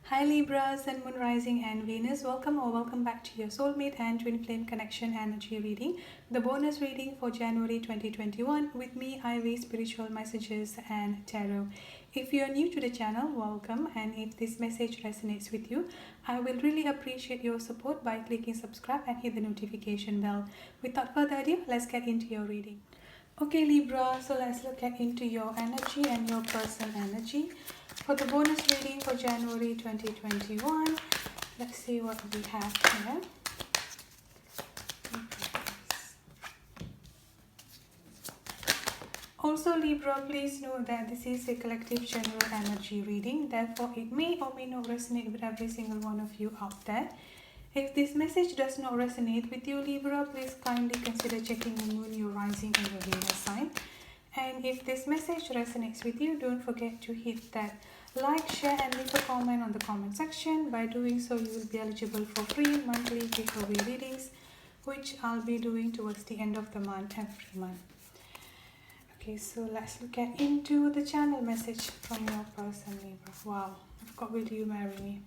Hi Libra, Sun, Moon, Rising and Venus. Welcome or welcome back to your soulmate and twin flame connection energy reading. The bonus reading for January 2021 with me, Ivy, Spiritual Messages and Tarot. If you are new to the channel, welcome, and if this message resonates with you, I will really appreciate your support by clicking subscribe and hit the notification bell. Without further ado, let's get into your reading. Okay Libra, so let's look at into your energy and your person energy. For the bonus reading for January 2021, let's see what we have here. Also Libra, please know that this is a collective general energy reading. Therefore, it may or may not resonate with every single one of you out there. If this message does not resonate with you Libra, please kindly consider checking your moon, your rising and your Venus sign. And if this message resonates with you, don't forget to hit that like, share and leave a comment on the comment section. By doing so, you will be eligible for free monthly giveaway readings, which I'll be doing towards the end of the month every month. Okay, so let's look at into the channel message from your person Libra. Wow, I've got Will You Marry Me?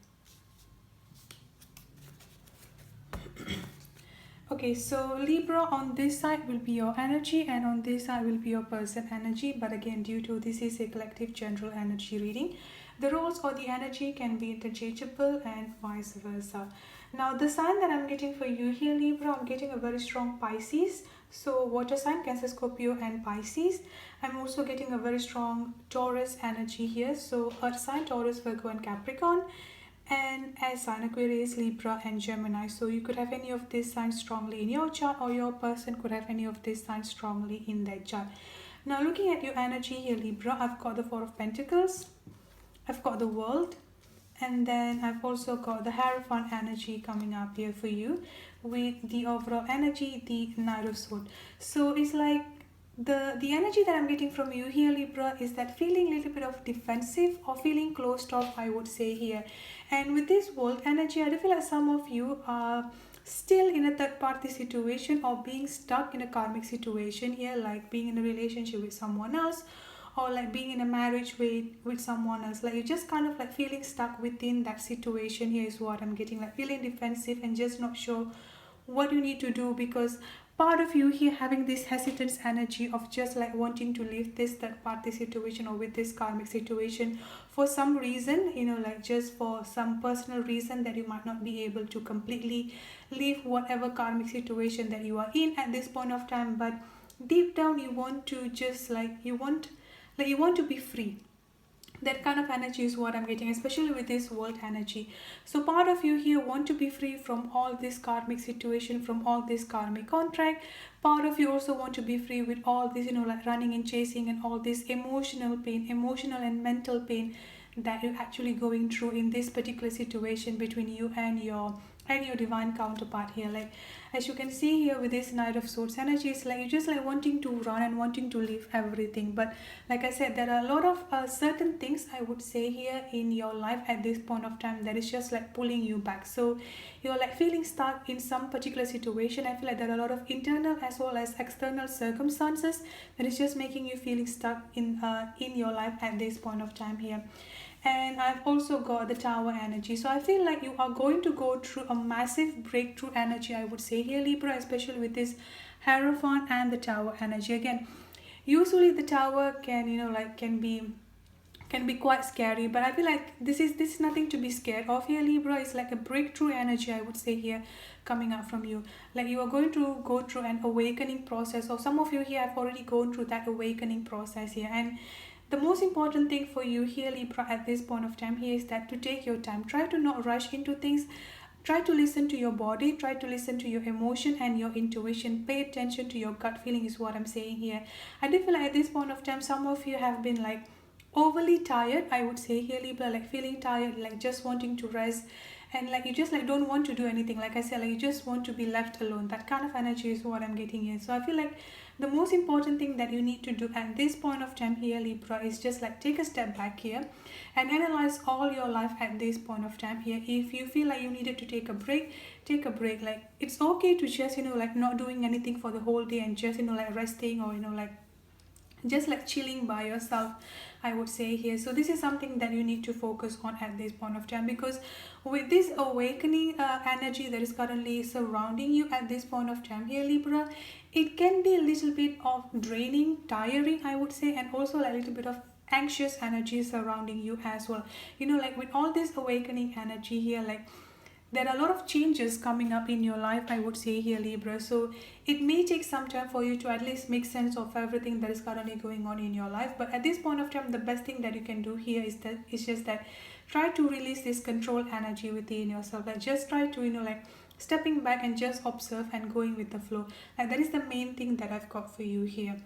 Okay, so Libra, on this side will be your energy and on this side will be your person energy. But again, due to this is a collective general energy reading, the roles or the energy can be interchangeable and vice versa. Now, the sign that I'm getting for you here, Libra, I'm getting a very strong Pisces. So water sign, Cancer, Scorpio and Pisces. I'm also getting a very strong Taurus energy here. So earth sign, Taurus, Virgo and Capricorn. And as sign Aquarius, Libra and Gemini. So you could have any of these signs strongly in your chart, or your person could have any of these signs strongly in their chart. Now looking at your energy here Libra, I've got the Four of Pentacles, I've got the World, and then I've also got the Hierophant energy coming up here for you with the overall energy, the Knight of Swords. So it's like the energy that I'm getting from you here Libra is that feeling a little bit of defensive or feeling closed off, I would say here. And with this World energy, I do feel like some of you are still in a third party situation or being stuck in a karmic situation here, like being in a relationship with someone else, or like being in a marriage with someone else. Like you're just kind of like feeling stuck within that situation here is what I'm getting, like feeling defensive and just not sure what you need to do, because part of you here having this hesitance energy of just like wanting to leave this third party situation or with this karmic situation for some reason, like just for some personal reason that you might not be able to completely leave whatever karmic situation that you are in at this point of time. But deep down you want to just like you want to be free. That kind of energy is what I'm getting, especially with this World energy. So part of you here want to be free from all this karmic situation, from all this karmic contract. Part of you also want to be free with all this, like running and chasing and all this emotional pain, emotional and mental pain that you're actually going through in this particular situation between you and your divine counterpart here. Like as you can see here with this Knight of Swords energy, it's like you're just like wanting to run and wanting to leave everything. But like I said, there are a lot of certain things I would say here in your life at this point of time that is just like pulling you back. So you're like feeling stuck in some particular situation. I feel like there are a lot of internal as well as external circumstances that is just making you feeling stuck in your life at this point of time here. And I've also got the Tower energy. So I feel like you are going to go through a massive breakthrough energy, I would say here Libra, especially with this Hierophant and the Tower energy. Again, usually the Tower can be quite scary, but I feel like this is nothing to be scared of here Libra. It's like a breakthrough energy, I would say here, coming out from you. Like you are going to go through an awakening process, or some of you here have already gone through that awakening process here. And the most important thing for you here Libra at this point of time here is that to take your time. Try to not rush into things. Try to listen to your body, try to listen to your emotion and your intuition. Pay attention to your gut feeling is what I'm saying here. I do feel like at this point of time some of you have been like overly tired, I would say here Libra, like feeling tired, like just wanting to rest, and like you just like don't want to do anything. Like I said, like you just want to be left alone. That kind of energy is what I'm getting here. So I feel like the most important thing that you need to do at this point of time here Libra is just like take a step back here and analyze all your life at this point of time here. If you feel like you needed to take a break, take a break. Like it's okay to just like not doing anything for the whole day and just like resting, or like just like chilling by yourself, I would say here. So this is something that you need to focus on at this point of time, because with this awakening energy that is currently surrounding you at this point of time here, Libra, it can be a little bit of draining, tiring, I would say, and also like a little bit of anxious energy surrounding you as well. Like with all this awakening energy here, like there are a lot of changes coming up in your life, I would say here, Libra. So it may take some time for you to at least make sense of everything that is currently going on in your life, but at this point of time, the best thing that you can do here is just that try to release this control energy within yourself. Like just try to like stepping back and just observe and going with the flow. Like that is the main thing that I've got for you here.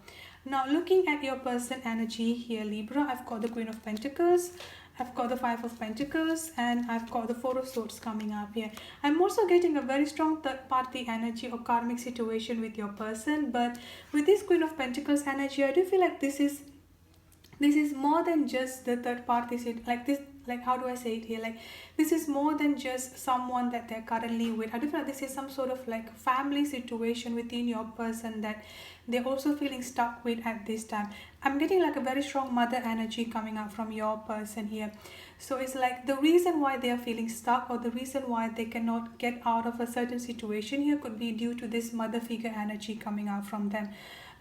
Now looking at your person energy here, Libra, I've got the Queen of Pentacles, I've got the Five of Pentacles, and I've got the Four of Swords coming up here. I'm also getting a very strong third party energy or karmic situation with your person, but with this Queen of Pentacles energy, I do feel like this is more than just the third party like this. Like, how do I say it here? Like, this is more than just someone that they're currently with. I do feel like this is some sort of like family situation within your person that they're also feeling stuck with at this time. I'm getting like a very strong mother energy coming up from your person here. So it's like the reason why they are feeling stuck, or the reason why they cannot get out of a certain situation here, could be due to this mother figure energy coming out from them.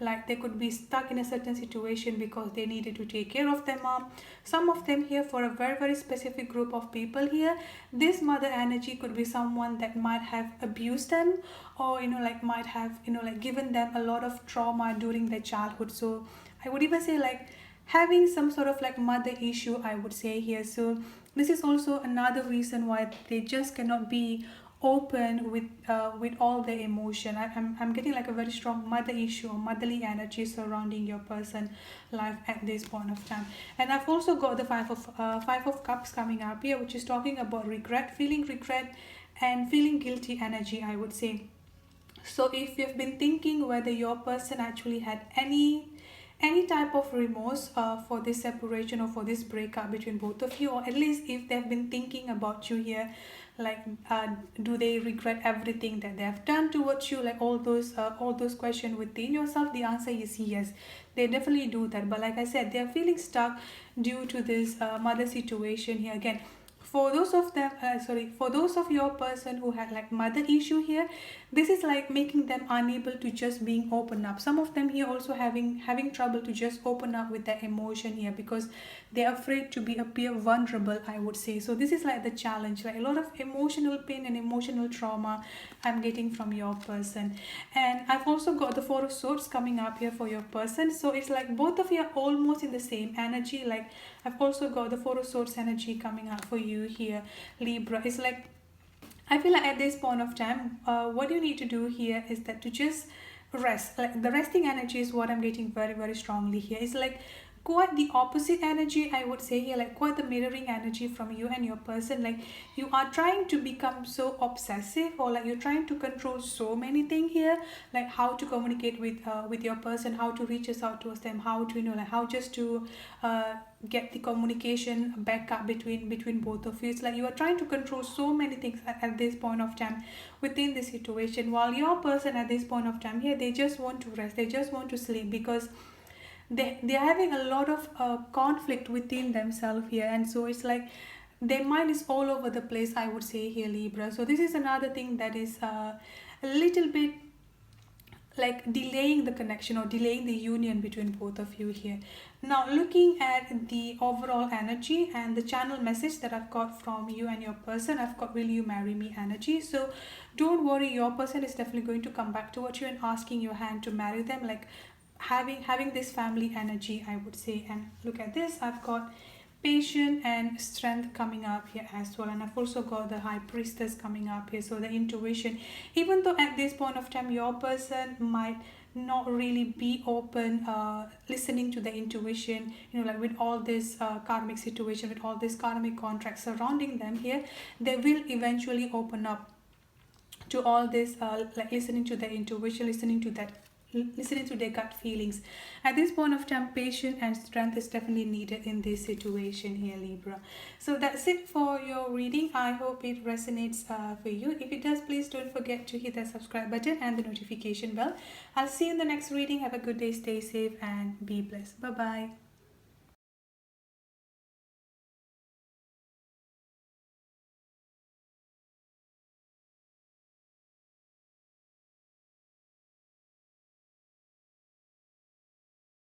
Like they could be stuck in a certain situation because they needed to take care of their mom. Some of them here, for a very very specific group of people here, this mother energy could be someone that might have abused them, or like might have like given them a lot of trauma during their childhood. So I would even say like having some sort of like mother issue, I would say here. So this is also another reason why they just cannot be open with all the emotion. I'm getting like a very strong mother issue or motherly energy surrounding your person life at this point of time. And I've also got the Five of Cups coming up here, which is talking about regret, feeling regret and feeling guilty energy, I would say. So if you've been thinking whether your person actually had any type of remorse for this separation or for this breakup between both of you, or at least if they've been thinking about you here, like do they regret everything that they have done towards you, like all those questions within yourself, the answer is yes, they definitely do that. But like I said, they are feeling stuck due to this mother situation here. Again, for those of them for those of your person who had like mother issue here, this is like making them unable to just being open up. Some of them here also having trouble to just open up with their emotion here, because they're afraid to appear vulnerable, I would say. So this is like the challenge, like a lot of emotional pain and emotional trauma I'm getting from your person. And I've also got the Four of Swords coming up here for your person. So it's like both of you are almost in the same energy. Like I've also got the Four of Swords energy coming up for you here, Libra. It's like I feel like at this point of time, what you need to do here is that to just rest. Like the resting energy is what I'm getting very very strongly here. It's like quite the opposite energy, I would say here, like quite the mirroring energy from you and your person. Like you are trying to become so obsessive, or like you're trying to control so many things here, like how to communicate with your person, how to reach us out towards them, how to like how just to get the communication back up between both of you. It's like you are trying to control so many things at this point of time within the situation, while your person at this point of time here, they just want to rest, they just want to sleep, because they're having a lot of conflict within themselves here. And so it's like their mind is all over the place, I would say here, Libra. So this is another thing that is a little bit like delaying the connection or delaying the union between both of you here. Now looking at the overall energy and the channel message that I've got from you and your person, I've got will you marry me energy. So don't worry, your person is definitely going to come back towards you and asking your hand to marry them, like having this family energy, I would say. And look at this, I've got patience and strength coming up here as well. And I've also got the High Priestess coming up here. So the intuition, even though at this point of time your person might not really be open listening to the intuition, like with all this karmic situation, with all this karmic contracts surrounding them here, they will eventually open up to all this like listening to the intuition, listening to that listening to their gut feelings. At this point of time, patience and strength is definitely needed in this situation here, Libra. So that's it for your reading. I hope it resonates for you. If it does, please don't forget to hit the subscribe button and the notification bell. I'll see you in the next reading. Have a good day, stay safe, and be blessed. Bye bye.